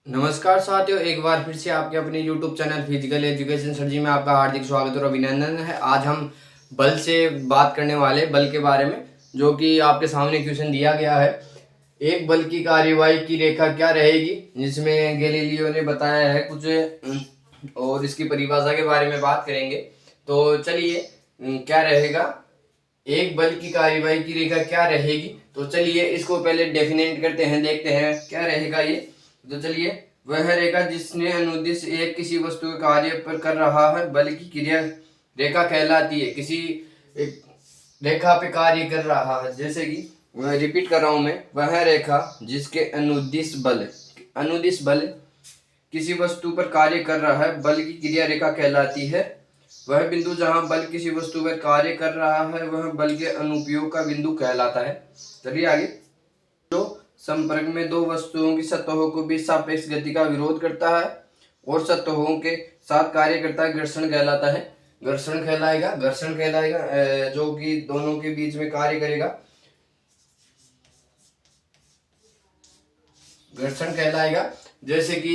नमस्कार साथियों, एक बार फिर से आपके अपने YouTube channel physical education sir ji में आपका हार्दिक स्वागत और अभिनंदन है। आज हम बल से बात करने वाले बल के बारे में, जो कि आपके सामने क्वेश्चन दिया गया है। एक बल की कार्यवाही की रेखा क्या रहेगी, जिसमें गैलीलियो ने बताया है कुछ, और इसकी परिभाषा के बारे में बात करेंगे। तो चलिए, क्या रहेगा एक बल की कार्यवाही की रेखा क्या रहेगी। तो चलिए इसको पहले डेफिनेट करते हैं, देखते हैं क्या रहेगा ये। तो चलिए, वह रेखा जिसने अनुदिश एक किसी वस्तु के कार्य पर कर रहा है बल की क्रिया रेखा कहलाती है। किसी एक रेखा पे कार्य कर रहा है, जैसे कि मैं रिपीट कर रहा हूं मैं, वह रेखा जिसके अनुदिश बल किसी वस्तु पर कार्य कर रहा है बल की क्रिया रेखा कहलाती है। वह बिंदु जहां बल किसी वस्तु पर कार्य कर रहा है वह बल के अनुप्रयोग का बिंदु कहलाता है। चलिए आगे। जो संपर्क में दो वस्तुओं की सतहों को बीच सापेक्ष गति का विरोध करता है और सतहों के साथ कार्य करता है, घर्षण कहलाता है। घर्षण कहलाएगा जो कि दोनों के बीच में कार्य करेगा, घर्षण कहलाएगा। जैसे कि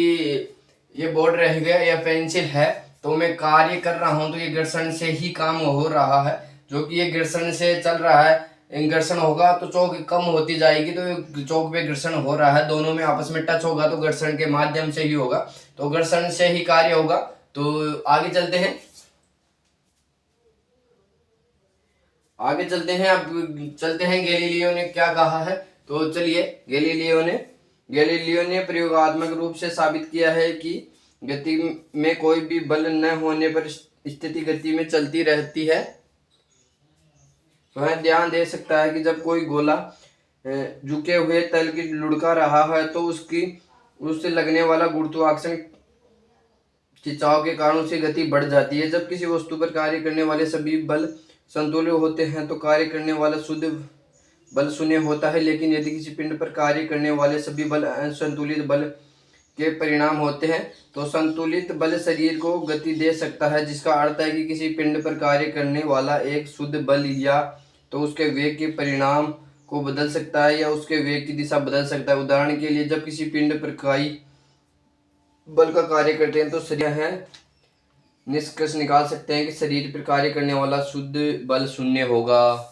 ये बोर्ड रह गया या पेंसिल है, तो मैं कार्य कर रहा हूं तो ये घर्षण से ही काम हो रहा है, जो कि ये घर्षण से चल रहा है। घर्षण होगा तो चौक कम होती जाएगी, तो चौक पे घर्षण हो रहा है, दोनों में आपस में टच होगा तो घर्षण के माध्यम से ही होगा, तो घर्षण से ही कार्य होगा। तो आगे चलते हैं, अब चलते हैं गैलीलियो ने क्या कहा है। तो चलिए, गैलीलियो ने प्रयोगात्मक रूप से साबित किया है कि गति में कोई भी बल न होने पर स्थिति गति में चलती रहती है। वह ध्यान दे सकता है कि जब कोई गोला झुके हुए तल की लुढ़का रहा है तो उससे लगने वाला गुरुत्वाकर्षण खिंचाव के कारण उसकी गति बढ़ जाती है। जब किसी वस्तु पर कार्य करने वाले सभी बल संतुलित होते हैं तो कार्य करने वाला शुद्ध बल शून्य होता है, लेकिन यदि किसी पिंड पर कार्य करने वाले सभी बल असंतुलित बल के परिणाम होते हैं तो संतुलित बल शरीर को गति दे सकता है, जिसका अर्थ है कि किसी पिंड पर कार्य करने वाला एक शुद्ध बल या तो उसके वेग के परिणाम को बदल सकता है या उसके वेग की दिशा बदल सकता है। उदाहरण के लिए, जब किसी पिंड पर कई बल का कार्य करते हैं तो शरीर है निष्कर्ष निकाल सकते हैं कि शरीर पर कार्य करने वाला शुद्ध बल शून्य होगा।